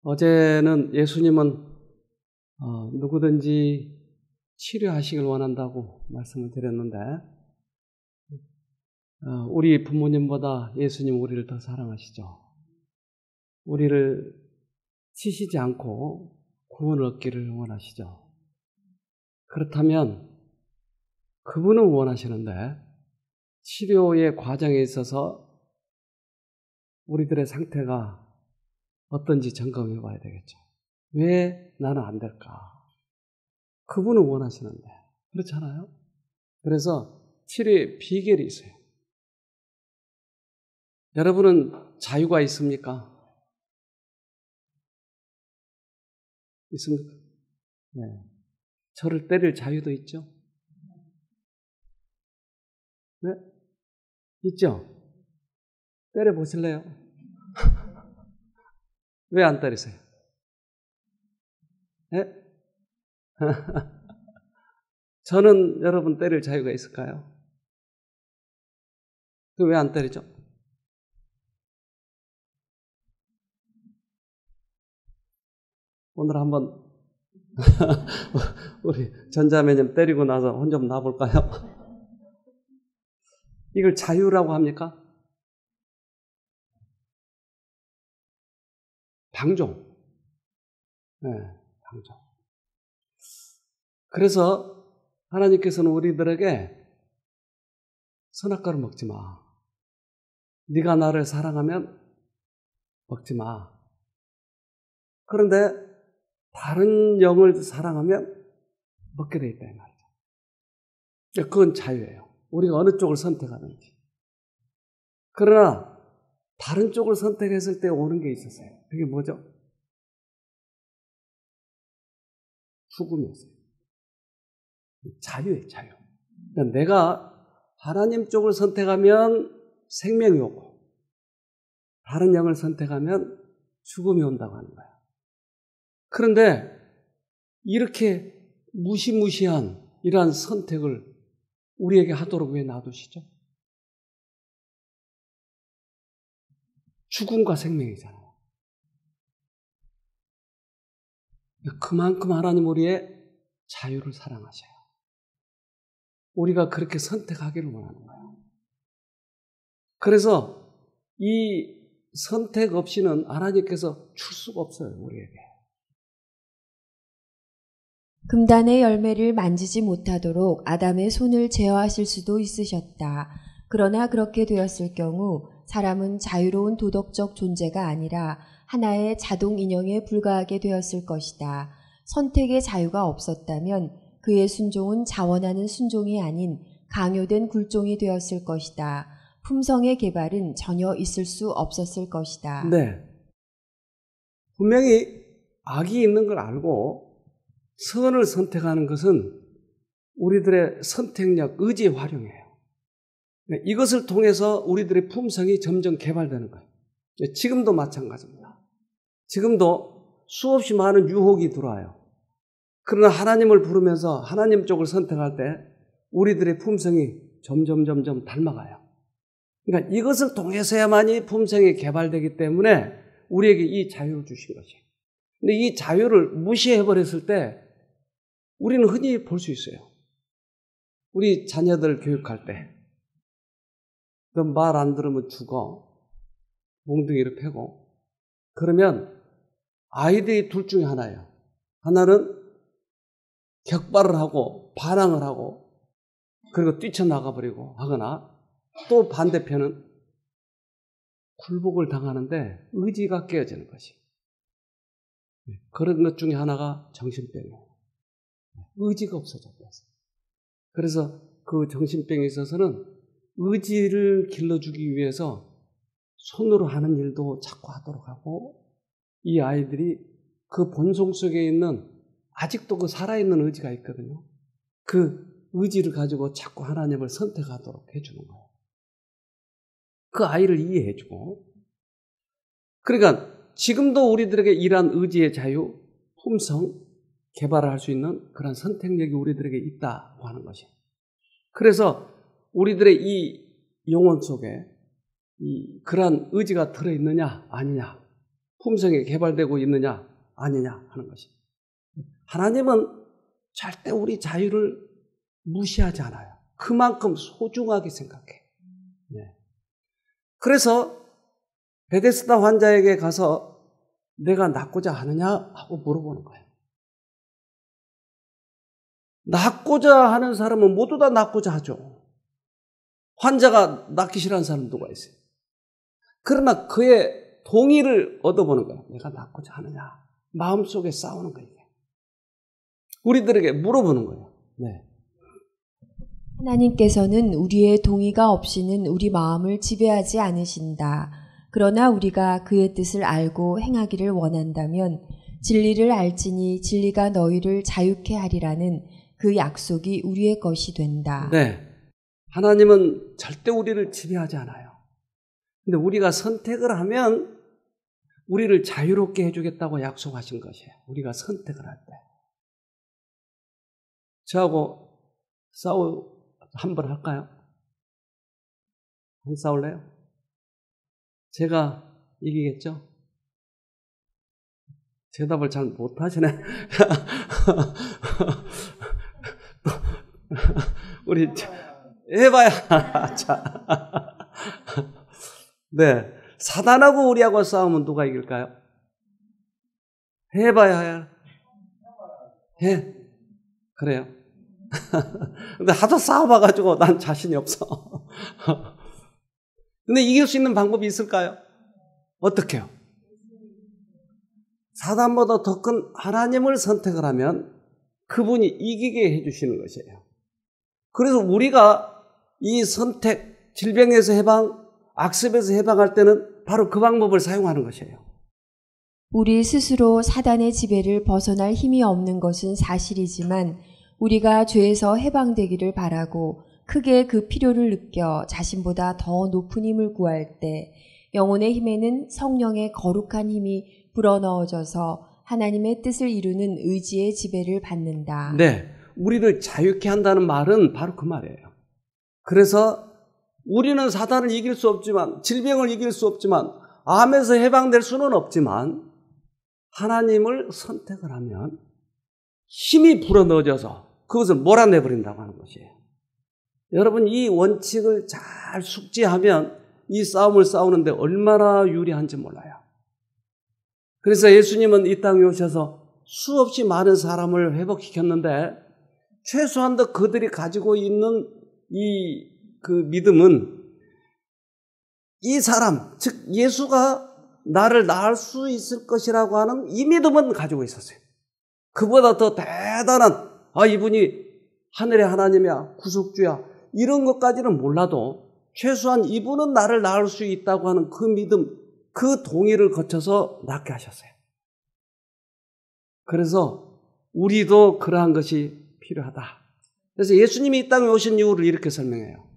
어제는 예수님은 누구든지 치료하시길 원한다고 말씀을 드렸는데 우리 부모님보다 예수님 우리를 더 사랑하시죠. 우리를 치시지 않고 구원을 얻기를 원하시죠. 그렇다면 그분은 원하시는데 치료의 과정에 있어서 우리들의 상태가 어떤지 점검해 봐야 되겠죠. 왜 나는 안 될까? 그분은 원하시는데 그렇잖아요. 그래서 치료의 비결이 있어요. 여러분은 자유가 있습니까? 있습니까? 네. 저를 때릴 자유도 있죠? 네? 있죠? 때려보실래요? 왜 안 때리세요? 네? 저는 여러분 때릴 자유가 있을까요? 왜 안 때리죠? 오늘 한번 우리 전자매님 때리고 나서 혼 좀 놔볼까요? 이걸 자유라고 합니까? 방종. 네, 방종. 그래서 하나님께서는 우리들에게 선악과를 먹지 마. 네가 나를 사랑하면 먹지 마. 그런데 다른 영을 사랑하면 먹게 돼 있다 이 말이죠. 그건 자유예요. 우리가 어느 쪽을 선택하는지. 그러나 다른 쪽을 선택했을 때 오는 게 있었어요. 그게 뭐죠? 죽음이었어요. 자유예요, 자유. 그러니까 내가 하나님 쪽을 선택하면 생명이 오고 다른 영을 선택하면 죽음이 온다고 하는 거예요. 그런데 이렇게 무시무시한 이러한 선택을 우리에게 하도록 왜 놔두시죠? 죽음과 생명이잖아요. 그만큼 하나님 우리의 자유를 사랑하셔요. 우리가 그렇게 선택하기를 원하는 거예요. 그래서 이 선택 없이는 하나님께서 줄 수가 없어요, 우리에게. 금단의 열매를 만지지 못하도록 아담의 손을 제어하실 수도 있으셨다. 그러나 그렇게 되었을 경우 사람은 자유로운 도덕적 존재가 아니라 하나의 자동 인형에 불과하게 되었을 것이다. 선택의 자유가 없었다면 그의 순종은 자원하는 순종이 아닌 강요된 굴종이 되었을 것이다. 품성의 개발은 전혀 있을 수 없었을 것이다. 네. 분명히 악이 있는 걸 알고 선을 선택하는 것은 우리들의 선택력, 의지의 활용이에요. 이것을 통해서 우리들의 품성이 점점 개발되는 거예요. 지금도 마찬가지입니다. 지금도 수없이 많은 유혹이 들어와요. 그러나 하나님을 부르면서 하나님 쪽을 선택할 때 우리들의 품성이 점점 닮아가요. 그러니까 이것을 통해서야만이 품성이 개발되기 때문에 우리에게 이 자유를 주신 것이에요. 근데 이 자유를 무시해버렸을 때 우리는 흔히 볼 수 있어요. 우리 자녀들 교육할 때 너 말 안 들으면 죽어. 몽둥이를 패고. 그러면 아이들이 둘 중에 하나예요. 하나는 격발을 하고 반항을 하고 그리고 뛰쳐나가 버리고 하거나 또 반대편은 굴복을 당하는데 의지가 깨어지는 것이. 그런 것 중에 하나가 정신병이에요. 의지가 없어졌어요. 그래서 그 정신병에 있어서는 의지를 길러주기 위해서 손으로 하는 일도 자꾸 하도록 하고 이 아이들이 그 본성 속에 있는 아직도 그 살아있는 의지가 있거든요. 그 의지를 가지고 자꾸 하나님을 선택하도록 해주는 거예요. 그 아이를 이해해주고 그러니까 지금도 우리들에게 이러한 의지의 자유, 품성, 개발을 할 수 있는 그런 선택력이 우리들에게 있다고 하는 것이에요. 그래서 우리들의 이 영혼 속에 그러한 의지가 들어있느냐 아니냐 품성이 개발되고 있느냐 아니냐 하는 것이. 하나님은 절대 우리 자유를 무시하지 않아요. 그만큼 소중하게 생각해. 네. 그래서 베데스다 환자에게 가서 내가 낫고자 하느냐 하고 물어보는 거예요. 낫고자 하는 사람은 모두 다 낫고자 하죠. 환자가 낫기 싫어하는 사람 누가 있어요? 그러나 그의 동의를 얻어보는 거예요. 내가 낫고자 하느냐. 마음속에 싸우는 거예요. 우리들에게 물어보는 거예요. 네. 하나님께서는 우리의 동의가 없이는 우리 마음을 지배하지 않으신다. 그러나 우리가 그의 뜻을 알고 행하기를 원한다면 진리를 알지니 진리가 너희를 자유케 하리라는 그 약속이 우리의 것이 된다. 네. 하나님은 절대 우리를 지배하지 않아요. 근데 우리가 선택을 하면 우리를 자유롭게 해주겠다고 약속하신 것이에요. 우리가 선택을 할 때. 저하고 한번 할까요? 안 싸울래요? 제가 이기겠죠? 대답을 잘 못하시네. 우리 해봐야. 자. 네. 사단하고 우리하고 싸우면 누가 이길까요? 해봐야 해. 그래요. 근데 하도 싸워봐가지고 난 자신이 없어. 근데 이길 수 있는 방법이 있을까요? 어떻게요? 사단보다 더 큰 하나님을 선택을 하면 그분이 이기게 해주시는 것이에요. 그래서 우리가 이 선택, 질병에서 해방, 악습에서 해방할 때는 바로 그 방법을 사용하는 것이에요. 우리 스스로 사단의 지배를 벗어날 힘이 없는 것은 사실이지만 우리가 죄에서 해방되기를 바라고 크게 그 필요를 느껴 자신보다 더 높은 힘을 구할 때 영혼의 힘에는 성령의 거룩한 힘이 불어넣어져서 하나님의 뜻을 이루는 의지의 지배를 받는다. 네, 우리를 자유케 한다는 말은 바로 그 말이에요. 그래서 우리는 사단을 이길 수 없지만, 질병을 이길 수 없지만, 암에서 해방될 수는 없지만 하나님을 선택을 하면 힘이 불어넣어져서 그것을 몰아내버린다고 하는 것이에요. 여러분, 이 원칙을 잘 숙지하면 이 싸움을 싸우는데 얼마나 유리한지 몰라요. 그래서 예수님은 이 땅에 오셔서 수없이 많은 사람을 회복시켰는데 최소한도 그들이 가지고 있는 그 믿음은 이 사람, 즉 예수가 나를 낳을 수 있을 것이라고 하는 이 믿음은 가지고 있었어요. 그보다 더 대단한 이분이 하늘의 하나님이야, 구속주야, 이런 것까지는 몰라도 최소한 이분은 나를 낳을 수 있다고 하는 그 믿음, 그 동의를 거쳐서 낳게 하셨어요. 그래서 우리도 그러한 것이 필요하다. 그래서 예수님이 이 땅에 오신 이유를 이렇게 설명해요.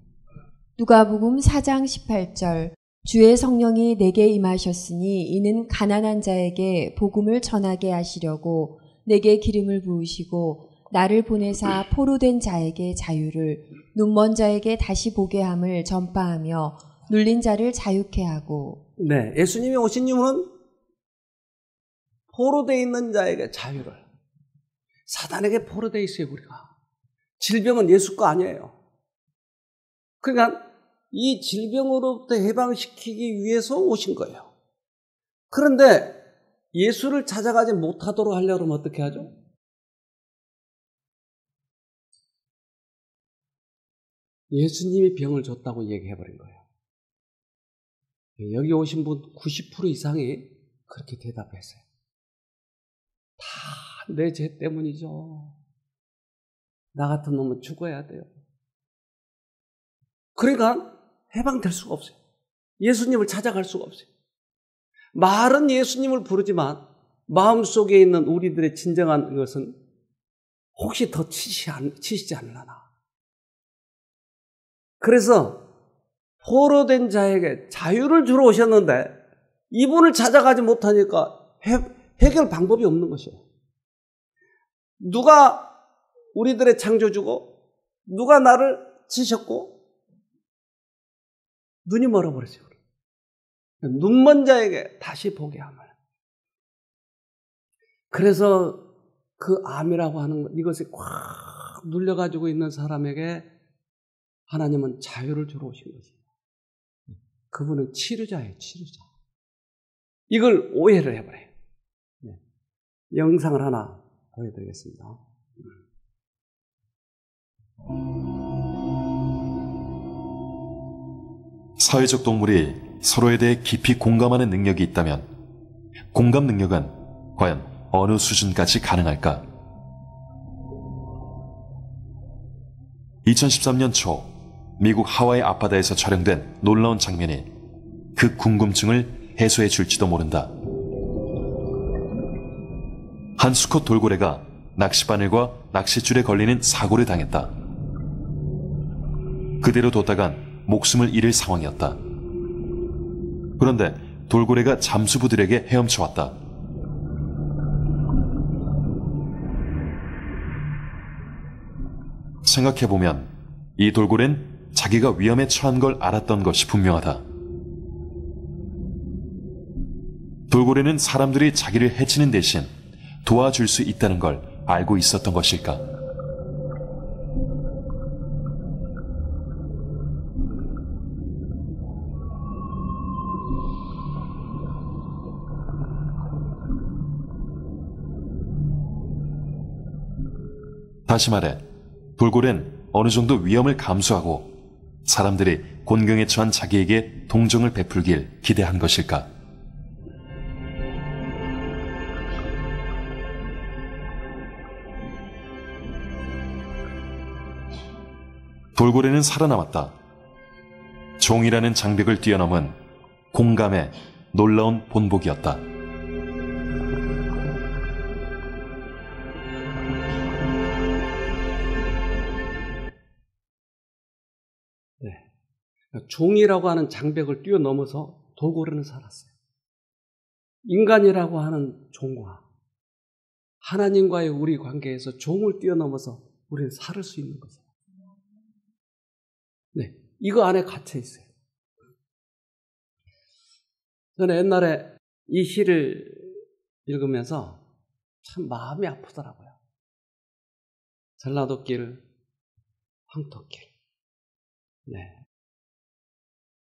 누가복음 4장 18절 주의 성령이 내게 임하셨으니 이는 가난한 자에게 복음을 전하게 하시려고 내게 기름을 부으시고 나를 보내사 포로된 자에게 자유를 눈먼 자에게 다시 보게 함을 전파하며 눌린 자를 자유케 하고. 네, 예수님이 오신 이유는 포로되어 있는 자에게 자유를. 사단에게 포로되어 있어요, 우리가. 질병은 예수 거 아니에요. 그러니까 이 질병으로부터 해방시키기 위해서 오신 거예요. 그런데 예수를 찾아가지 못하도록 하려고 하면 어떻게 하죠? 예수님이 병을 줬다고 얘기해버린 거예요. 여기 오신 분 90% 이상이 그렇게 대답했어요. 다 내 죄 때문이죠. 나 같은 놈은 죽어야 돼요. 그러니까 해방될 수가 없어요. 예수님을 찾아갈 수가 없어요. 말은 예수님을 부르지만 마음속에 있는 우리들의 진정한 것은 혹시 더 치시지 않으려나. 그래서 포로된 자에게 자유를 주러 오셨는데 이분을 찾아가지 못하니까 해결 방법이 없는 것이에요. 누가 우리들의 창조주고 누가 나를 지셨고 눈이 멀어버렸어요. 눈먼 자에게 다시 보게 함을. 그래서 그 암이라고 하는 이것이 꽉 눌려가지고 있는 사람에게 하나님은 자유를 주러 오신 것입니다. 그분은 치료자예요, 치료자. 이걸 오해를 해버려요. 네. 영상을 하나 보여드리겠습니다. 사회적 동물이 서로에 대해 깊이 공감하는 능력이 있다면 공감 능력은 과연 어느 수준까지 가능할까? 2013년 초 미국 하와이 앞바다에서 촬영된 놀라운 장면이 그 궁금증을 해소해 줄지도 모른다. 한 수컷 돌고래가 낚시바늘과 낚싯줄에 걸리는 사고를 당했다. 그대로 뒀다간 목숨을 잃을 상황이었다. 그런데 돌고래가 잠수부들에게 헤엄쳐왔다. 생각해보면 이 돌고래는 자기가 위험에 처한 걸 알았던 것이 분명하다. 돌고래는 사람들이 자기를 해치는 대신 도와줄 수 있다는 걸 알고 있었던 것일까? 다시 말해, 돌고래는 어느 정도 위험을 감수하고 사람들이 곤경에 처한 자기에게 동정을 베풀길 기대한 것일까? 돌고래는 살아남았다. 종이라는 장벽을 뛰어넘은 공감의 놀라운 본보기였다. 종이라고 하는 장벽을 뛰어넘어서 돌고래는 살았어요. 인간이라고 하는 종과 하나님과의 우리 관계에서 종을 뛰어넘어서 우리는 살 수 있는 거죠. 네, 이거 안에 갇혀 있어요. 저는 옛날에 이 시를 읽으면서 참 마음이 아프더라고요. 전라도 길, 황토길. 네.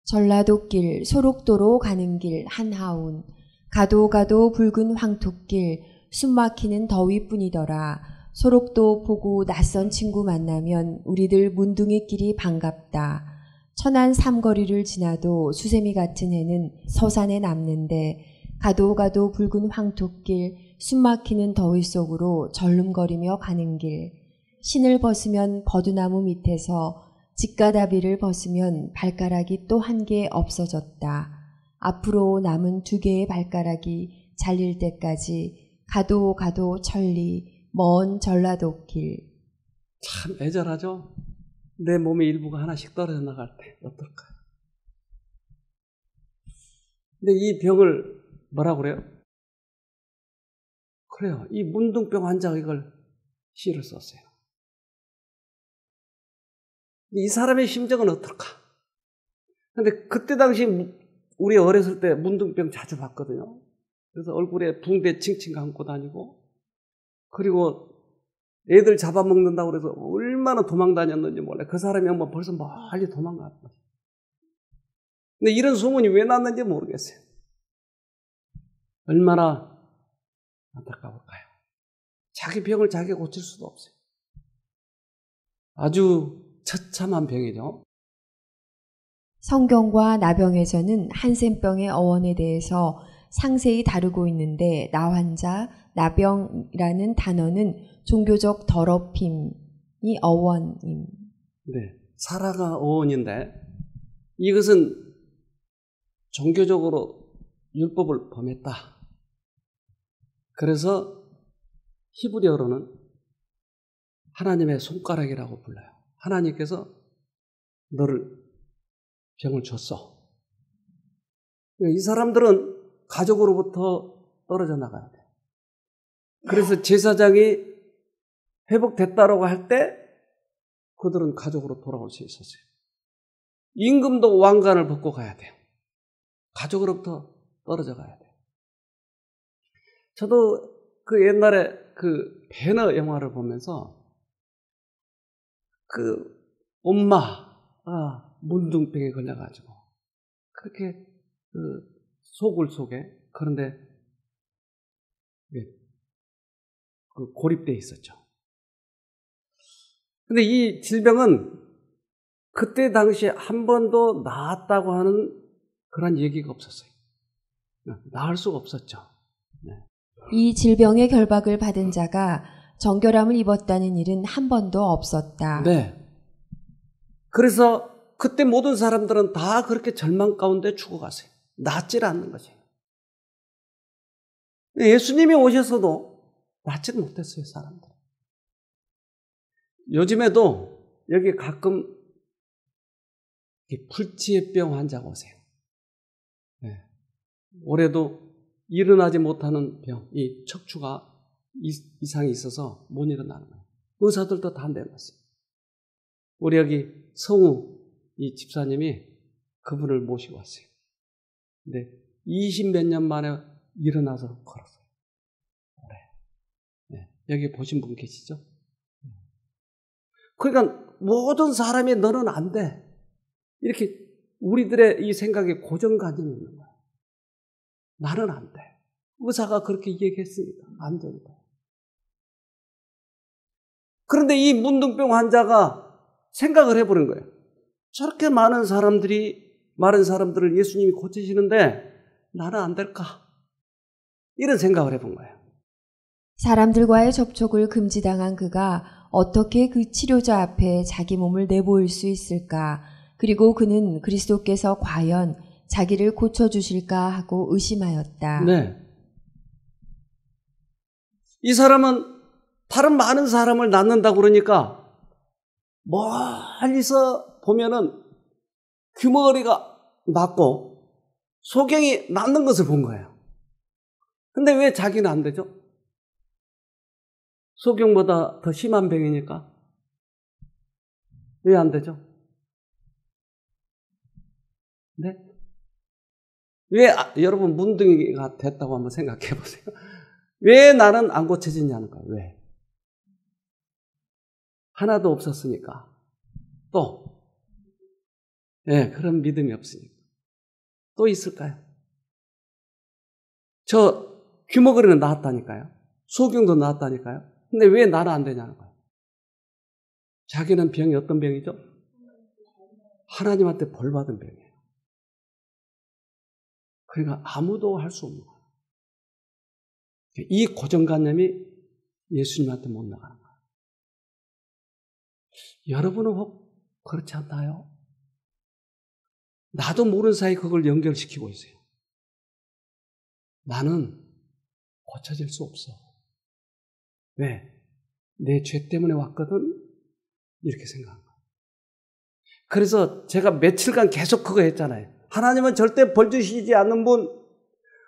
전라도길 소록도로 가는 길 한하운 가도 가도 붉은 황토길 숨막히는 더위뿐이더라. 소록도 보고 낯선 친구 만나면 우리들 문둥이끼리 반갑다. 천안 삼거리를 지나도 수세미 같은 해는 서산에 남는데 가도 가도 붉은 황토길 숨막히는 더위 속으로 절름거리며 가는 길 신을 벗으면 버드나무 밑에서 직가다비를 벗으면 발가락이 또 한 개 없어졌다. 앞으로 남은 2개의 발가락이 잘릴 때까지 가도 가도 천리 먼 전라도길. 참 애절하죠? 내 몸의 일부가 하나씩 떨어져 나갈 때 어떨까요? 근데 이 병을 뭐라고 그래요? 그래요. 이 문둥병 환자가 이걸 시를 썼어요. 이 사람의 심정은 어떨까? 근데 그때 당시 우리 어렸을 때 문둥병 자주 봤거든요. 그래서 얼굴에 붕대 칭칭 감고 다니고, 그리고 애들 잡아먹는다고 그래서 얼마나 도망 다녔는지 몰라요. 그 사람이 한번 벌써 멀리 도망갔다. 근데 이런 소문이 왜 났는지 모르겠어요. 얼마나 안타까울까요? 자기 병을 자기가 고칠 수도 없어요. 아주 처참한 병이죠. 성경과 나병에서는 한센병의 어원에 대해서 상세히 다루고 있는데 나환자, 나병이라는 단어는 종교적 더럽힘이 어원임. 네, 사라가 어원인데 이것은 종교적으로 율법을 범했다. 그래서 히브리어로는 하나님의 손가락이라고 불러요. 하나님께서 너를 병을 줬어. 이 사람들은 가족으로부터 떨어져 나가야 돼. 그래서 제사장이 회복됐다라고 할 때 그들은 가족으로 돌아올 수 있었어요. 임금도 왕관을 벗고 가야 돼요. 가족으로부터 떨어져 가야 돼요. 저도 그 옛날에 그 배너 영화를 보면서 그 엄마가 문둥병에 걸려가지고 그렇게 그 소굴 속에 그런데 그 고립되어 있었죠. 근데 이 질병은 그때 당시에 한 번도 나았다고 하는 그런 얘기가 없었어요. 나을 수가 없었죠. 네. 이 질병의 결박을 받은 자가 정결함을 입었다는 일은 한 번도 없었다. 네. 그래서 그때 모든 사람들은 다 그렇게 절망 가운데 죽어갔어요. 낫질 않는 거죠. 예수님이 오셔서도 낫지를 못했어요, 사람들. 요즘에도 여기 가끔 불치병 환자가 오세요. 네. 올해도 일어나지 못하는 병, 이 척추가 이상이 있어서 못 일어나는 거예요. 의사들도 다 내놨어요. 우리 여기 성우 이 집사님이 그분을 모시고 왔어요. 근데 20몇 년 만에 일어나서 걸었어요. 네. 여기 보신 분 계시죠? 그러니까 모든 사람이 너는 안 돼. 이렇게 우리들의 이 생각에 고정관념이 있는 거야. 나는 안 돼. 의사가 그렇게 얘기했으니까 안 된다. 그런데 이 문둥병 환자가 생각을 해보는 거예요. 저렇게 많은 사람들을 예수님이 고치시는데 나는 안 될까? 이런 생각을 해본 거예요. 사람들과의 접촉을 금지당한 그가 어떻게 그 치료자 앞에 자기 몸을 내보일 수 있을까? 그리고 그는 그리스도께서 과연 자기를 고쳐주실까 하고 의심하였다. 네. 이 사람은 다른 많은 사람을 낳는다고 그러니까 멀리서 보면은 귀머거리가 낫고 소경이 낫는 것을 본 거예요. 근데 왜 자기는 안 되죠? 소경보다 더 심한 병이니까. 왜 안 되죠? 네? 왜 여러분 문둥이가 됐다고 한번 생각해 보세요. 왜 나는 안 고쳐지냐는 거예요. 왜? 하나도 없었으니까. 또 그런 믿음이 없으니까. 또 있을까요? 저 귀머거리는 나았다니까요. 소경도 나았다니까요. 근데 왜 나는 안 되냐는 거예요. 자기는 병이 어떤 병이죠? 하나님한테 벌 받은 병이에요. 그러니까 아무도 할 수 없는 거예요. 이 고정관념이 예수님한테 못 나가는 거예요. 여러분은 혹 그렇지 않나요? 나도 모르는 사이 그걸 연결시키고 있어요. 나는 고쳐질 수 없어. 왜? 내 죄 때문에 왔거든? 이렇게 생각한 거예요. 그래서 제가 며칠간 계속 그거 했잖아요. 하나님은 절대 벌 주시지 않는 분,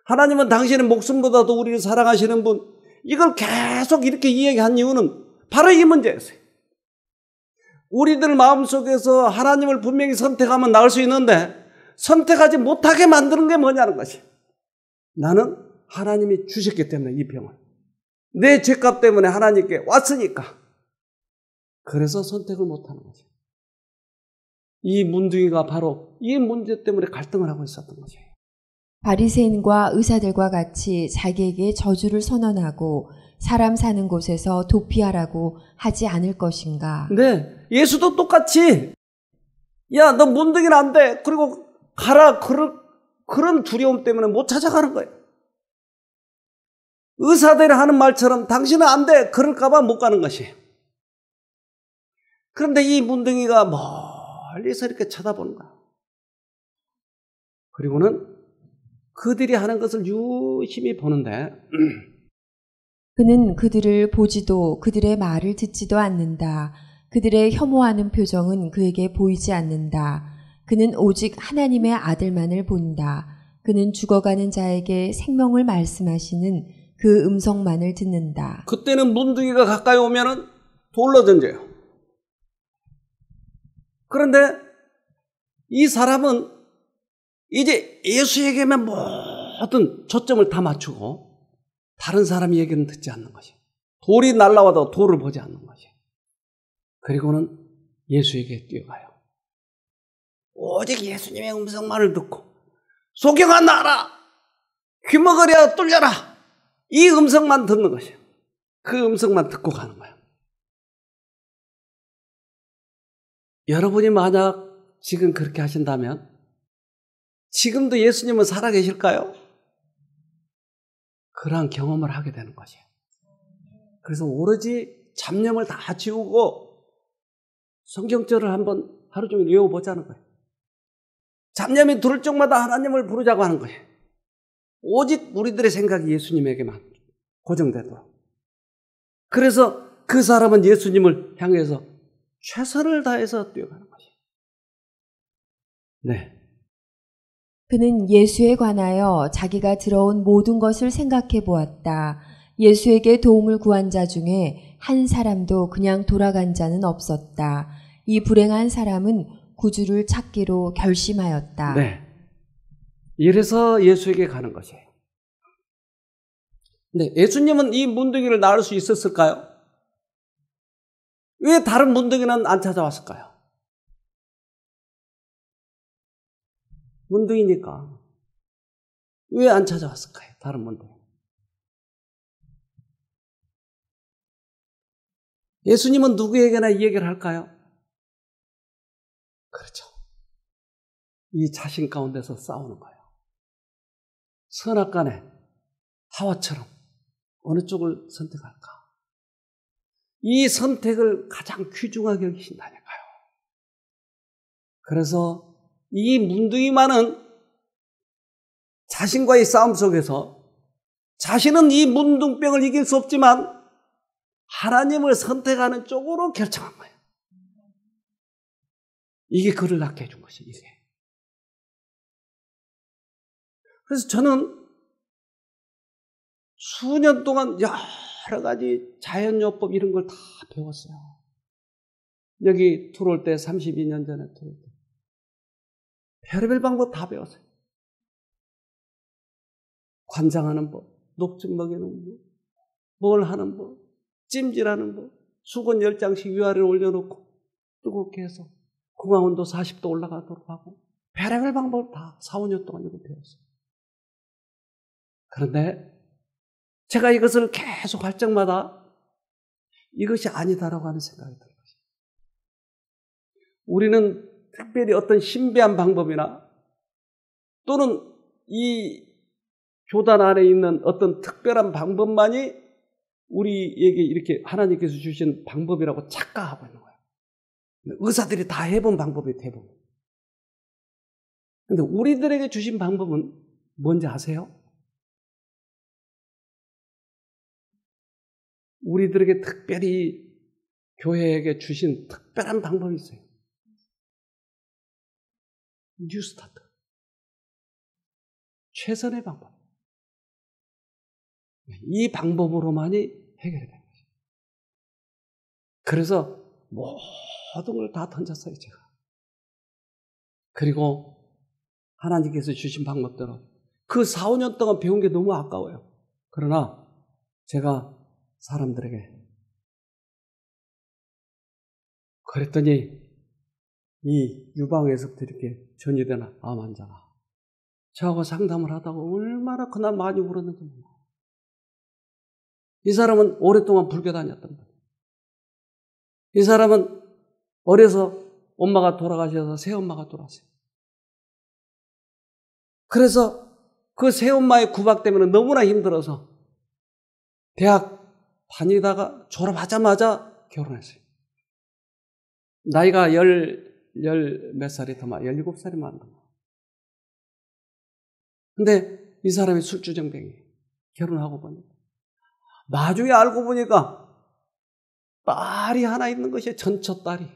하나님은 당신의 목숨보다도 우리를 사랑하시는 분, 이걸 계속 이렇게 이야기한 이유는 바로 이 문제였어요. 우리들 마음속에서 하나님을 분명히 선택하면 나을 수 있는데 선택하지 못하게 만드는 게 뭐냐는 것이. 나는 하나님이 주셨기 때문에 이 병을. 내 죄값 때문에 하나님께 왔으니까. 그래서 선택을 못하는 거죠. 이 문둥이가 바로 이 문제 때문에 갈등을 하고 있었던 거죠. 바리새인과 의사들과 같이 자기에게 저주를 선언하고 사람 사는 곳에서 도피하라고 하지 않을 것인가? 네, 예수도 똑같이 야, 너 문둥이는 안 돼. 그리고 가라. 그런 두려움 때문에 못 찾아가는 거예요. 의사들이 하는 말처럼 당신은 안 돼. 그럴까 봐 못 가는 것이에요. 그런데 이 문둥이가 멀리서 이렇게 쳐다보는 거야. 그리고는 그들이 하는 것을 유심히 보는데 그는 그들을 보지도 그들의 말을 듣지도 않는다. 그들의 혐오하는 표정은 그에게 보이지 않는다. 그는 오직 하나님의 아들만을 본다. 그는 죽어가는 자에게 생명을 말씀하시는 그 음성만을 듣는다. 그때는 문둥이가 가까이 오면은 돌로 던져요. 그런데 이 사람은 이제 예수에게만 모든 초점을 다 맞추고 다른 사람 얘기는 듣지 않는 것이에요. 돌이 날아와도 돌을 보지 않는 것이에요. 그리고는 예수에게 뛰어가요. 오직 예수님의 음성만을 듣고 소경아 나라 귀먹으려 뚫려라 이 음성만 듣는 것이에요. 그 음성만 듣고 가는 거예요. 여러분이 만약 지금 그렇게 하신다면 지금도 예수님은 살아계실까요? 그러한 경험을 하게 되는 것이에요. 그래서 오로지 잡념을 다 지우고 성경절을 한번 하루 종일 외워보자는 거예요. 잡념이 들 적마다 하나님을 부르자고 하는 거예요. 오직 우리들의 생각이 예수님에게만 고정되도록. 그래서 그 사람은 예수님을 향해서 최선을 다해서 뛰어가는 것이에요. 네. 그는 예수에 관하여 자기가 들어온 모든 것을 생각해 보았다. 예수에게 도움을 구한 자 중에 한 사람도 그냥 돌아간 자는 없었다. 이 불행한 사람은 구주를 찾기로 결심하였다. 네. 이래서 예수에게 가는 것이에요. 근데 예수님은 이 문둥이를 낳을 수 있었을까요? 왜 다른 문둥이는 안 찾아왔을까요? 문둥이니까. 왜 안 찾아왔을까요? 다른 문둥이. 예수님은 누구에게나 이 얘기를 할까요? 그렇죠. 이 자신 가운데서 싸우는 거예요. 선악간에 하와처럼 어느 쪽을 선택할까? 이 선택을 가장 귀중하게 여기신다니까요. 그래서 이 문둥이만은 자신과의 싸움 속에서 자신은 이 문둥병을 이길 수 없지만 하나님을 선택하는 쪽으로 결정한 거예요. 이게 그를 낫게 해준 것이에요. 이게. 그래서 저는 수년 동안 여러 가지 자연요법 이런 걸 다 배웠어요. 여기 들어올 때 32년 전에 들어올 때 별의별 방법 다 배웠어요. 관장하는 법, 녹즙 먹이는 법, 뭘 하는 법, 찜질하는 법, 수건 10장씩 위아래로 올려놓고 뜨겁게 해서 공황온도 40도 올라가도록 하고 별의별 방법 다 4, 5년 동안 이거 배웠어요. 그런데 제가 이것을 계속 할 적마다 이것이 아니다라고 하는 생각이 들어요. 우리는 특별히 어떤 신비한 방법이나 또는 이 교단 안에 있는 어떤 특별한 방법만이 우리에게 이렇게 하나님께서 주신 방법이라고 착각하고 있는 거예요. 의사들이 다 해본 방법이 대부분. 그런데 우리들에게 주신 방법은 뭔지 아세요? 우리들에게 특별히 교회에게 주신 특별한 방법이 있어요. 뉴스타트. 최선의 방법. 이 방법으로만이 해결이 되는 거죠. 그래서 모든 걸 다 던졌어요, 제가. 그리고 하나님께서 주신 방법대로 그 4, 5년 동안 배운 게 너무 아까워요. 그러나 제가 사람들에게 그랬더니 이 유방에서부터 이렇게 전이되는 암 환자가 저하고 상담을 하다가 얼마나 그날 많이 울었는지 몰라요. 이 사람은 오랫동안 불교 다녔던 거예요. 이 사람은 어려서 엄마가 돌아가셔서 새엄마가 돌아왔어요. 그래서 그 새엄마의 구박 때문에 너무나 힘들어서 대학 다니다가 졸업하자마자 결혼했어요. 나이가 몇 살이 더 많아, 17살이 많다. 근데 이 사람이 술주정뱅이에요. 결혼하고 보니까. 나중에 알고 보니까 딸이 하나 있는 것이에요. 전처 딸이.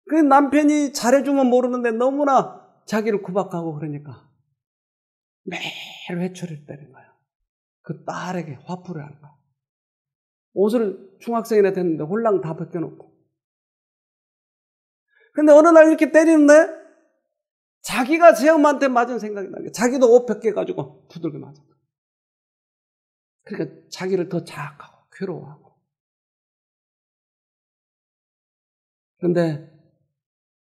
그 남편이 잘해주면 모르는데 너무나 자기를 구박하고 그러니까 매일 회초리를 때린 거예요. 그 딸에게 화풀이를 하는 거예요. 옷을 중학생이나 됐는데 홀랑 다 벗겨놓고. 근데 어느 날 이렇게 때리는데 자기가 시험한테 맞은 생각이 나는 거예요. 자기도 옷 벗겨가지고 두들겨 맞은 거예요. 그러니까 자기를 더 자학하고 괴로워하고. 그런데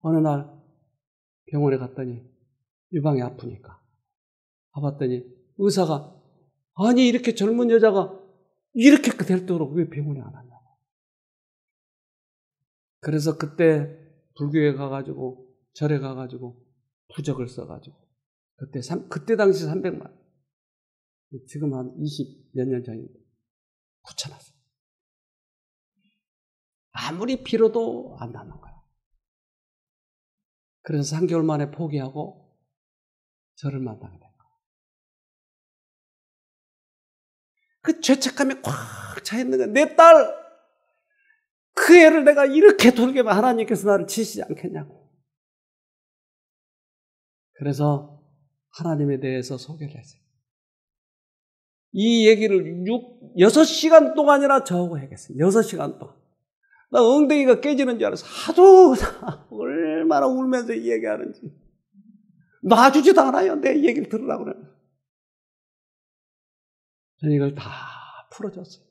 어느 날 병원에 갔더니 유방이 아프니까 가봤더니 의사가 아니 이렇게 젊은 여자가 이렇게 될 도록 왜 병원에 안 왔냐고. 그래서 그때 불교에 가가지고 절에 가가지고 부적을 써가지고 그때 당시 300만 지금 한 20 몇 년 전인데 붙여놨어요. 아무리 빌어도 안 나는 거야. 그래서 3개월 만에 포기하고 저를 만나게 된 거야. 그 죄책감이 꽉 차 있는 거야. 내 딸, 그 애를 내가 이렇게 돌게만 하나님께서 나를 치시지 않겠냐고. 그래서 하나님에 대해서 소개를 했어요. 이 얘기를 6시간 동안이나 저하고 해야겠어요. 6시간 동안. 나 엉덩이가 깨지는 줄 알았어. 하도 얼마나 울면서 이 얘기하는지. 놔주지도 않아요. 내 얘기를 들으라고 그러면. 저는 이걸 다 풀어줬어요.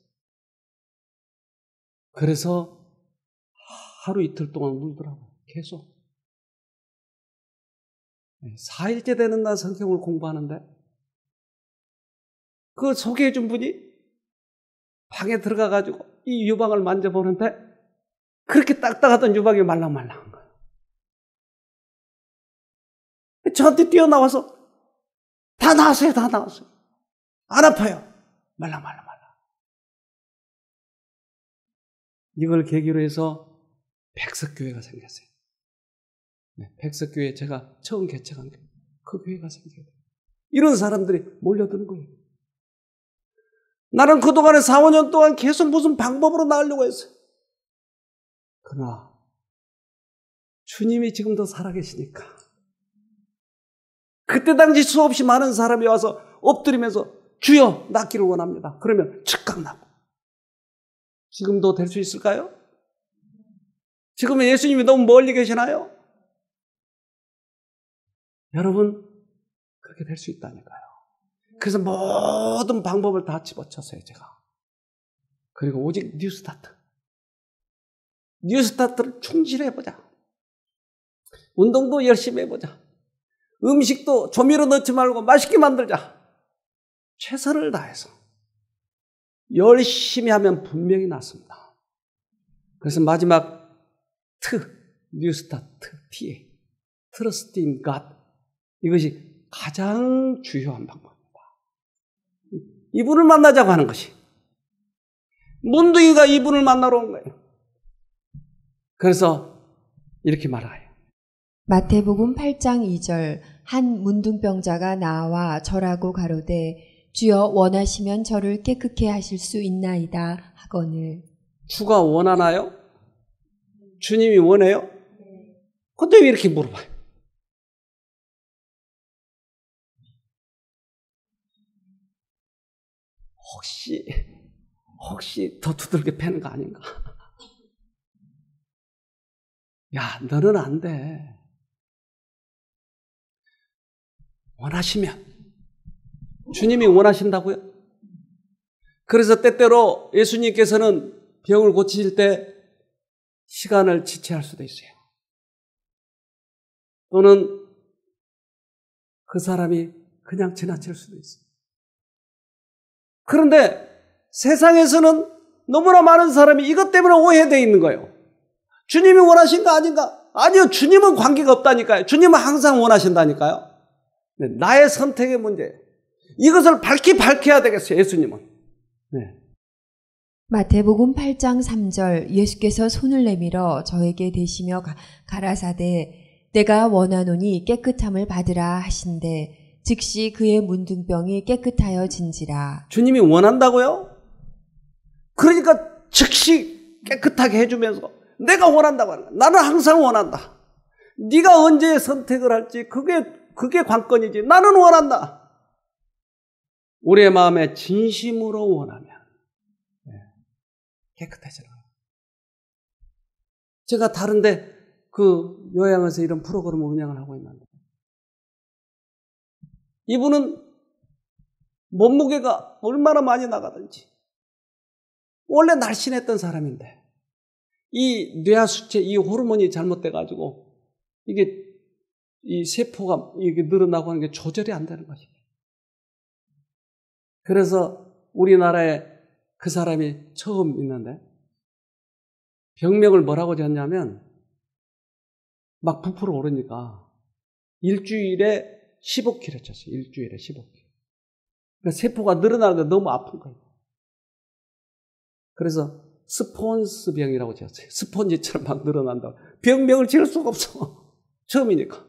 그래서 하루 이틀 동안 울더라고요. 계속. 4일째 되는 날 성경을 공부하는데 그 소개해 준 분이 방에 들어가가지고 이 유방을 만져보는데 그렇게 딱딱하던 유방이 말랑말랑한 거예요. 저한테 뛰어나와서 다 나왔어요. 다 나왔어요. 안 아파요. 말랑말랑. 이걸 계기로 해서 백석교회가 생겼어요. 백석교회 제가 처음 개척한 그 교회가 생겨요. 이런 사람들이 몰려드는 거예요. 나는 그동안에 4, 5년 동안 계속 무슨 방법으로 나으려고 했어요. 그러나 주님이 지금도 살아계시니까 그때 당시 수없이 많은 사람이 와서 엎드리면서 주여 낫기를 원합니다. 그러면 즉각 낫고. 지금도 될 수 있을까요? 지금은 예수님이 너무 멀리 계시나요? 여러분 그렇게 될 수 있다니까요. 그래서 모든 방법을 다 집어쳤어요 제가. 그리고 오직 뉴스타트를 충실히 해보자. 운동도 열심히 해보자. 음식도 조미료 넣지 말고 맛있게 만들자. 최선을 다해서 열심히 하면 분명히 낫습니다. 그래서 마지막 뉴스타트 T, 트러스트 인 갓, 이것이 가장 주요한 방법입니다. 이분을 만나자고 하는 것이 문둥이가 이분을 만나러 온 거예요. 그래서 이렇게 말해요. 마태복음 8장 2절 한 문둥병자가 나와 절하고 가로되 주여 원하시면 저를 깨끗게 하실 수 있나이다 하거늘. 주가 원하나요? 주님이 원해요? 근데 왜 이렇게 물어봐요? 혹시 더 두들겨 패는 거 아닌가? 야, 너는 안 돼. 원하시면. 주님이 원하신다고요? 그래서 때때로 예수님께서는 병을 고치실 때 시간을 지체할 수도 있어요. 또는 그 사람이 그냥 지나칠 수도 있어요. 그런데 세상에서는 너무나 많은 사람이 이것 때문에 오해되어 있는 거예요. 주님이 원하신 거 아닌가? 아니요, 주님은 관계가 없다니까요. 주님은 항상 원하신다니까요. 네, 나의 선택의 문제예요. 이것을 밝혀야 되겠어요, 예수님은. 네. 마태복음 8장 3절 예수께서 손을 내밀어 저에게 대시며 가라사대 내가 원하노니 깨끗함을 받으라 하신대 즉시 그의 문둥병이 깨끗하여 진지라. 주님이 원한다고요? 그러니까 즉시 깨끗하게 해주면서 내가 원한다고 하는 거야. 나는 항상 원한다. 네가 언제 선택을 할지 그게 관건이지. 나는 원한다. 우리의 마음에 진심으로 원하면 깨끗해져요. 제가 다른데 그 요양원에서 이런 프로그램을 운영을 하고 있는데 이분은 몸무게가 얼마나 많이 나가든지 원래 날씬했던 사람인데 이 뇌하수체 이 호르몬이 잘못돼가지고 이게 이 세포가 이게 늘어나고 하는 게 조절이 안 되는 것입니다. 그래서 우리나라에 그 사람이 처음 있는데 병명을 뭐라고 지었냐면 막 부풀어 오르니까 일주일에 15kg 쪘어요. 일주일에 15kg. 그러니까 세포가 늘어나는데 너무 아픈 거예요. 그래서 스폰스병이라고 지었어요. 스폰지처럼 막 늘어난다고. 병명을 지을 수가 없어. 처음이니까.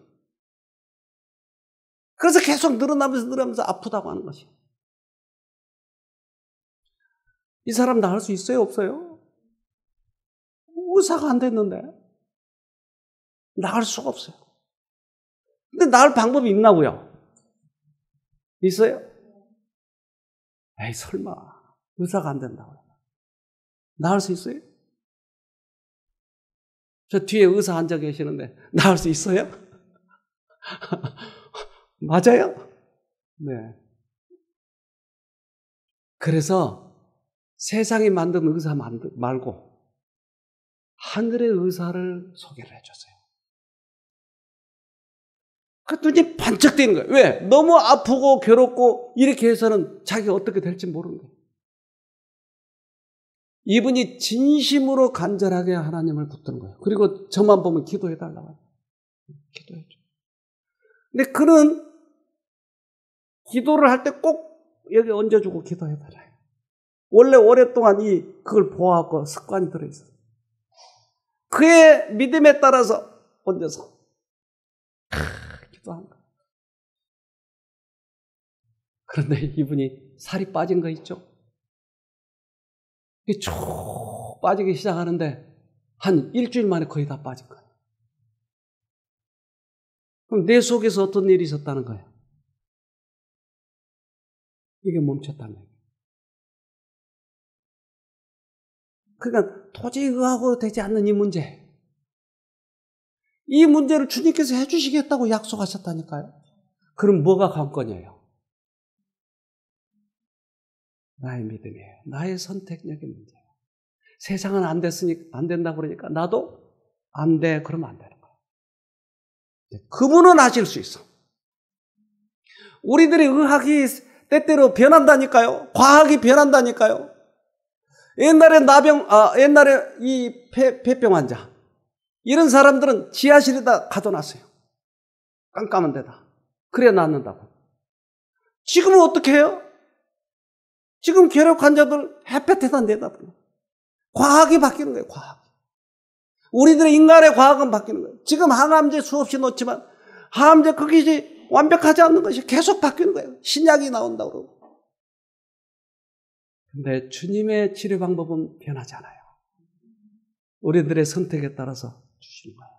그래서 계속 늘어나면서 아프다고 하는 것이에요. 이 사람 나을 수 있어요? 없어요? 의사가 안 됐는데. 나을 수가 없어요. 근데 나을 방법이 있나고요? 있어요? 에이, 설마. 의사가 안 된다고요. 나을 수 있어요? 저 뒤에 의사 앉아 계시는데 나을 수 있어요? 맞아요? 네. 그래서 세상이 만든 의사 말고 하늘의 의사를 소개를 해줬어요. 그 눈이 반짝 뜨는 거예요. 왜? 너무 아프고 괴롭고 이렇게 해서는 자기가 어떻게 될지 모르는 거예요. 이분이 진심으로 간절하게 하나님을 붙드는 거예요. 그리고 저만 보면 기도해달라고. 기도해줘. 근데 그는 기도를 할 때 꼭 여기 얹어주고 기도해달라요. 원래 오랫동안 그걸 보아갖고 습관이 들어있어요. 그의 믿음에 따라서 얹어서 기도한 거예요. 그런데 이분이 살이 빠진 거 있죠? 이게 쭉 빠지기 시작하는데 한 일주일 만에 거의 다 빠진 거예요. 그럼 내 속에서 어떤 일이 있었다는 거예요? 이게 멈췄다는 거예요. 그러니까 도저히 의하고 되지 않는 이 문제. 이 문제를 주님께서 해주시겠다고 약속하셨다니까요. 그럼 뭐가 관건이에요? 나의 믿음이에요. 나의 선택력의 문제예요. 세상은 안 된다고 그러니까 나도 안 돼. 그러면 안 되는 거예요. 그분은 아실 수 있어. 우리들의 의학이 때때로 변한다니까요. 과학이 변한다니까요. 옛날에 이 폐병 환자 이런 사람들은 지하실에다 가둬놨어요. 깜깜한 데다. 그래 낫는다고. 지금은 어떻게 해요? 지금 결핵 환자들 햇볕에다 내다봐요. 과학이 바뀌는 거예요. 과학. 우리들의 인간의 과학은 바뀌는 거예요. 지금 항암제 수없이 놓지만 항암제 그것이 완벽하지 않는 것이 계속 바뀌는 거예요. 신약이 나온다고 그러고. 근데 주님의 치료 방법은 변하지 않아요. 우리들의 선택에 따라서 주시는 거예요.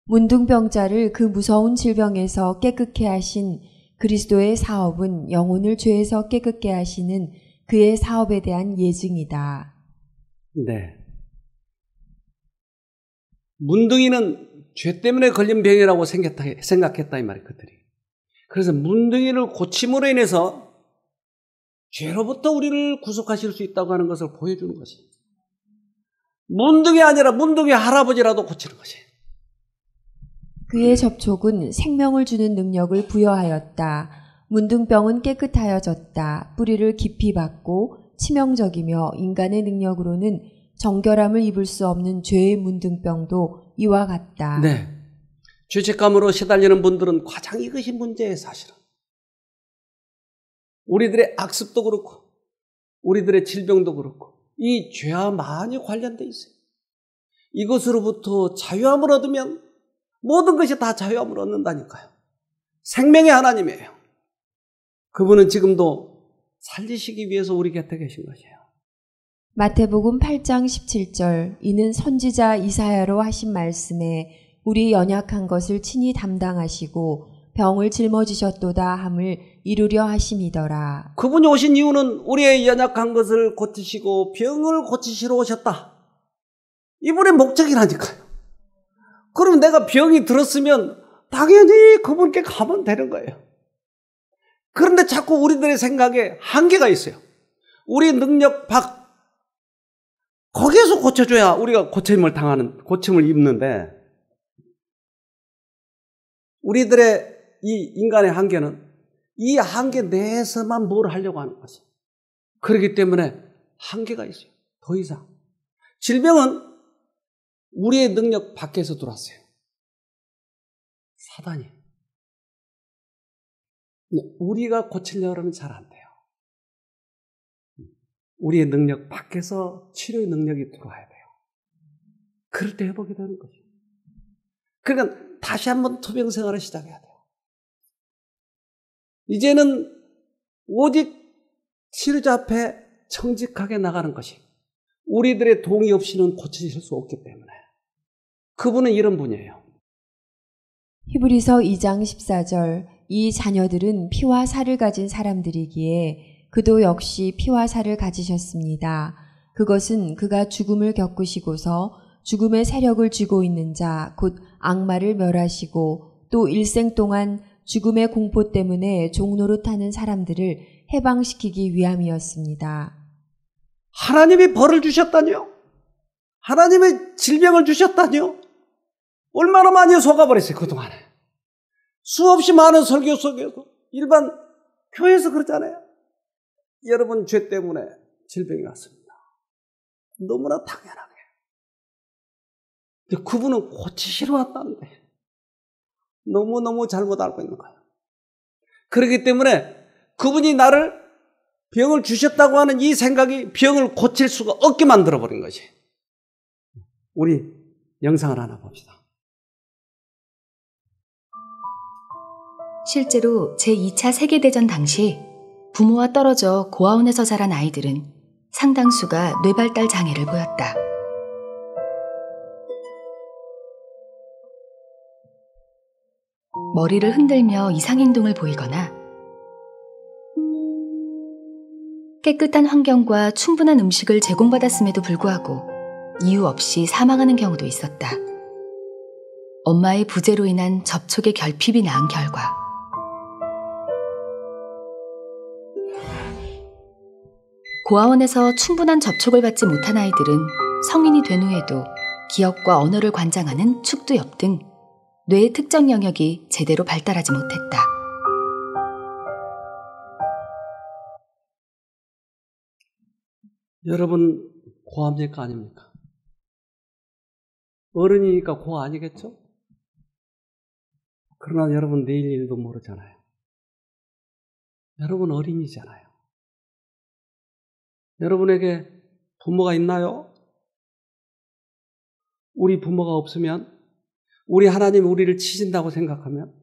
문둥병자를 그 무서운 질병에서 깨끗게 하신 그리스도의 사업은 영혼을 죄에서 깨끗게 하시는 그의 사업에 대한 예증이다. 네. 문둥이는 죄 때문에 걸린 병이라고 생각했다 이 말이에요. 그들이. 그래서 문둥이를 고침으로 인해서 죄로부터 우리를 구속하실 수 있다고 하는 것을 보여주는 것이에요. 문둥이 아니라 문둥이 할아버지라도 고치는 것이에요. 그의 접촉은 생명을 주는 능력을 부여하였다. 문둥병은 깨끗하여졌다. 뿌리를 깊이 박고 치명적이며 인간의 능력으로는 정결함을 입을 수 없는 죄의 문둥병도 이와 같다. 네. 죄책감으로 시달리는 분들은 가장 이것이 문제예요, 사실은. 우리들의 악습도 그렇고 우리들의 질병도 그렇고 이 죄와 많이 관련되어 있어요. 이것으로부터 자유함을 얻으면 모든 것이 다 자유함을 얻는다니까요. 생명의 하나님이에요. 그분은 지금도 살리시기 위해서 우리 곁에 계신 것이에요. 마태복음 8장 17절 이는 선지자 이사야로 하신 말씀에 우리 연약한 것을 친히 담당하시고 병을 짊어지셨도다 함을 이루려 하심이더라. 그분이 오신 이유는 우리의 연약한 것을 고치시고 병을 고치시러 오셨다. 이분의 목적이라니까요. 그럼 내가 병이 들었으면 당연히 그분께 가면 되는 거예요. 그런데 자꾸 우리들의 생각에 한계가 있어요. 우리 능력 밖, 거기에서 고쳐줘야 우리가 고침을 입는데, 우리들의 이 인간의 한계는 이 한계 내에서만 뭘 하려고 하는 것이. 그렇기 때문에 한계가 있어요. 더 이상. 질병은 우리의 능력 밖에서 들어왔어요. 사단이. 우리가 고치려고 하면 잘 안 돼요. 우리의 능력 밖에서 치료의 능력이 들어와야 돼요. 그럴 때 회복이 되는 거죠. 그러니까 다시 한번 투병 생활을 시작해야 돼요. 이제는 오직 치료자 앞에 정직하게 나가는 것이, 우리들의 동의 없이는 고치실 수 없기 때문에. 그분은 이런 분이에요. 히브리서 2장 14절, 이 자녀들은 피와 살을 가진 사람들이기에 그도 역시 피와 살을 가지셨습니다. 그것은 그가 죽음을 겪으시고서 죽음의 세력을 쥐고 있는 자, 곧 악마를 멸하시고 또 일생 동안 죽음의 공포 때문에 종노릇하는 사람들을 해방시키기 위함이었습니다. 하나님이 벌을 주셨다니요? 하나님의 질병을 주셨다니요? 얼마나 많이 속아버렸어요, 그동안에. 수없이 많은 설교 속에서, 일반 교회에서 그러잖아요. 여러분 죄 때문에 질병이 왔습니다. 너무나 당연하게. 근데 그분은 고치시러 왔다는데 너무너무 잘못 알고 있는 거예요. 그렇기 때문에 그분이 나를 병을 주셨다고 하는 이 생각이 병을 고칠 수가 없게 만들어버린 것이. 우리 영상을 하나 봅시다. 실제로 제2차 세계대전 당시 부모와 떨어져 고아원에서 자란 아이들은 상당수가 뇌발달 장애를 보였다. 머리를 흔들며 이상행동을 보이거나 깨끗한 환경과 충분한 음식을 제공받았음에도 불구하고 이유 없이 사망하는 경우도 있었다. 엄마의 부재로 인한 접촉의 결핍이 낳은 결과. 고아원에서 충분한 접촉을 받지 못한 아이들은 성인이 된 후에도 기억과 언어를 관장하는 축두엽 등 뇌의 특정 영역이 제대로 발달하지 못했다. 여러분 고아입니까 아닙니까? 어른이니까 고아 아니겠죠? 그러나 여러분 내일 일도 모르잖아요. 여러분 어린이잖아요. 여러분에게 부모가 있나요? 우리 부모가 없으면, 우리 하나님이 우리를 치신다고 생각하면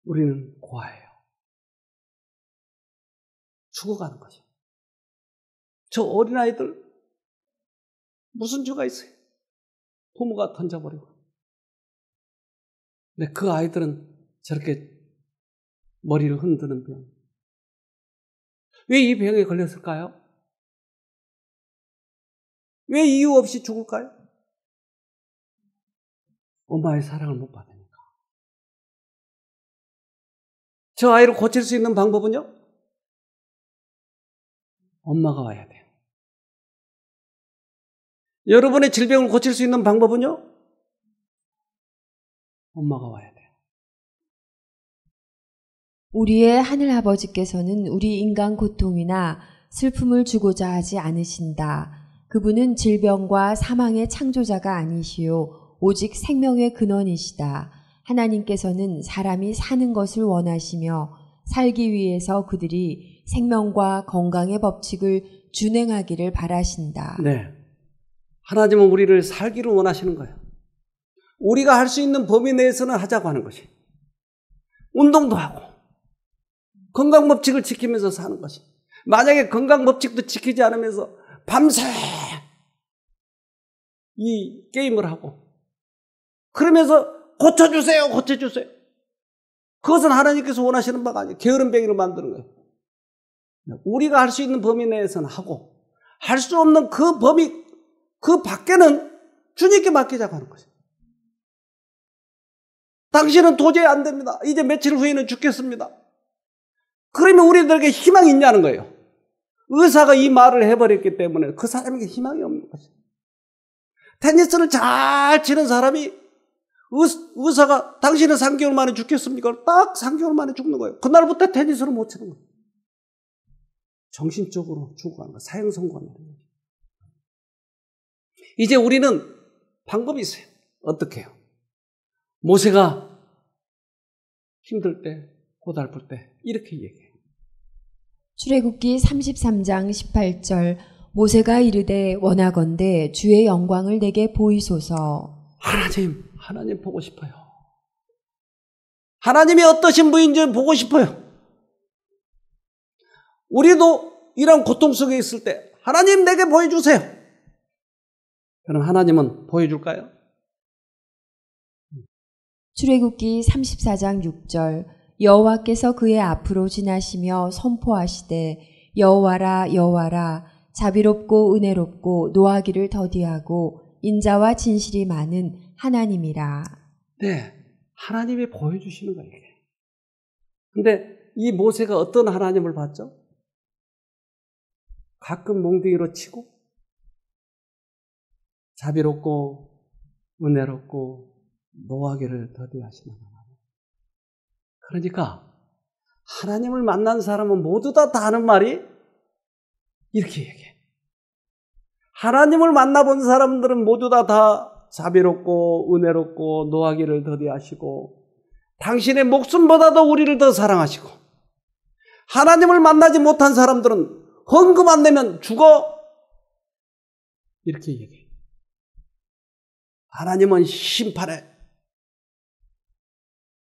우리는 고아예요. 죽어가는 거죠. 저 어린아이들 무슨 죄가 있어요? 부모가 던져버리고. 근데 그 아이들은 저렇게 머리를 흔드는 병. 왜 이 병에 걸렸을까요? 왜 이유 없이 죽을까요? 엄마의 사랑을 못 받으니까. 저 아이를 고칠 수 있는 방법은요? 엄마가 와야 돼요. 여러분의 질병을 고칠 수 있는 방법은요? 엄마가 와야 돼요. 우리의 하늘아버지께서는 우리 인간 고통이나 슬픔을 주고자 하지 않으신다. 그분은 질병과 사망의 창조자가 아니시오. 오직 생명의 근원이시다. 하나님께서는 사람이 사는 것을 원하시며 살기 위해서 그들이 생명과 건강의 법칙을 준행하기를 바라신다. 네. 하나님은 우리를 살기를 원하시는 거예요. 우리가 할 수 있는 범위 내에서는 하자고 하는 것이. 운동도 하고 건강 법칙을 지키면서 사는 것이. 만약에 건강 법칙도 지키지 않으면서 밤새 이 게임을 하고 그러면서 고쳐주세요. 그것은 하나님께서 원하시는 바가 아니에요. 게으름뱅이로 만드는 거예요. 우리가 할 수 있는 범위 내에서는 하고 할 수 없는 그 범위, 그 밖에는 주님께 맡기자고 하는 거죠. 당신은 도저히 안 됩니다. 이제 며칠 후에는 죽겠습니다. 그러면 우리들에게 희망이 있냐는 거예요. 의사가 이 말을 해버렸기 때문에 그 사람에게 희망이 없는 것이에요. 테니스를 잘 치는 사람이 의사가 당신은 3개월 만에 죽겠습니까? 딱 3개월 만에 죽는 거예요. 그날부터 테니스를 못 치는 거예요. 정신적으로 죽어가는 거예요. 사형 선고하는 거예요. 이제 우리는 방법이 있어요. 어떻게 해요? 모세가 힘들 때, 고달플 때 이렇게 얘기해요. 출애굽기 33장 18절 모세가 이르되 원하건대 주의 영광을 내게 보이소서. 하나님 보고 싶어요. 하나님이 어떠신 분인지 보고 싶어요. 우리도 이런 고통 속에 있을 때 하나님 내게 보여주세요. 그럼 하나님은 보여줄까요? 출애굽기 34장 6절 여호와께서 그의 앞으로 지나시며 선포하시되 여호와라 여호와라 자비롭고 은혜롭고 노하기를 더디하고 인자와 진실이 많은 하나님이라. 네, 하나님이 보여주시는 거예요. 근데 이 모세가 어떤 하나님을 봤죠? 가끔 몽둥이로 치고 자비롭고 은혜롭고 노하기를 더디하시는 하나님. 그러니까 하나님을 만난 사람은 모두 다 하는 말이 이렇게 얘기해. 하나님을 만나본 사람들은 모두 다 자비롭고 은혜롭고 노하기를 더디하시고 당신의 목숨보다도 우리를 더 사랑하시고, 하나님을 만나지 못한 사람들은 헌금 안 내면 죽어, 이렇게 얘기해. 하나님은 심판해.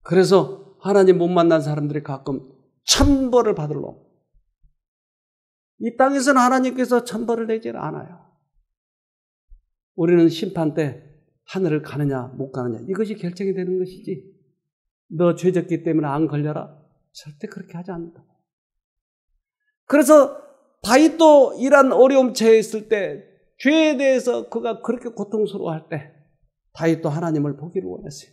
그래서 하나님 못 만난 사람들이 가끔 천벌을 받으러. 이 땅에서는 하나님께서 천벌을 내지는 않아요. 우리는 심판 때 하늘을 가느냐 못 가느냐 이것이 결정이 되는 것이지, 너 죄졌기 때문에 안 걸려라, 절대 그렇게 하지 않는다. 그래서 다윗도 이런 어려움 처해 있을 때, 죄에 대해서 그가 그렇게 고통스러워할 때 다윗도 하나님을 보기를 원했어요.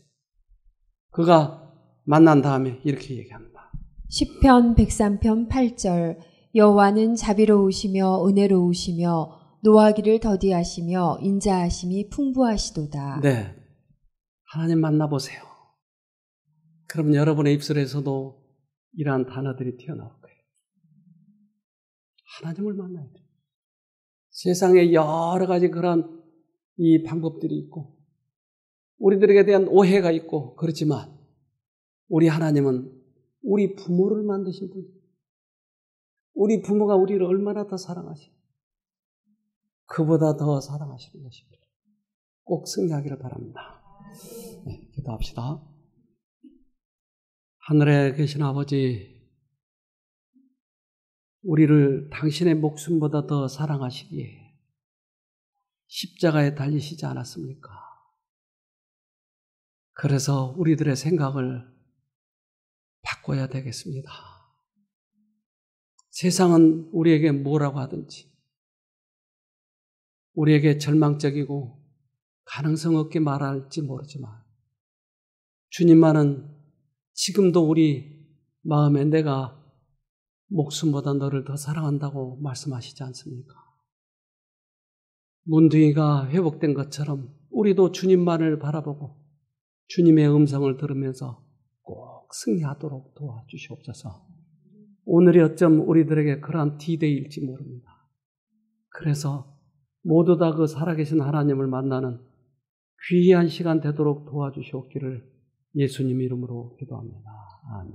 그가 만난 다음에 이렇게 얘기합니다. 시편 103편 8절 여호와는 자비로우시며 은혜로우시며 노하기를 더디하시며 인자하심이 풍부하시도다. 네, 하나님 만나보세요. 그럼 여러분의 입술에서도 이러한 단어들이 튀어나올 거예요. 하나님을 만나야 돼요. 세상에 여러 가지 그런 이 방법들이 있고 우리들에게 대한 오해가 있고 그렇지만, 우리 하나님은 우리 부모를 만드신 분이에요. 우리 부모가 우리를 얼마나 더 사랑하시고 그보다 더 사랑하시는 것입니다. 꼭 승리하기를 바랍니다. 네, 기도합시다. 하늘에 계신 아버지, 우리를 당신의 목숨보다 더 사랑하시기에 십자가에 달리시지 않았습니까? 그래서 우리들의 생각을 바꿔야 되겠습니다. 세상은 우리에게 뭐라고 하든지, 우리에게 절망적이고 가능성 없게 말할지 모르지만, 주님만은 지금도 우리 마음에 내가 목숨보다 너를 더 사랑한다고 말씀하시지 않습니까? 문둥이가 회복된 것처럼 우리도 주님만을 바라보고 주님의 음성을 들으면서 꼭 승리하도록 도와주시옵소서. 오늘이 어쩜 우리들에게 그러한 D-Day일지 모릅니다. 그래서 모두 다 그 살아계신 하나님을 만나는 귀한 시간 되도록 도와주시옵기를 예수님 이름으로 기도합니다. 아멘.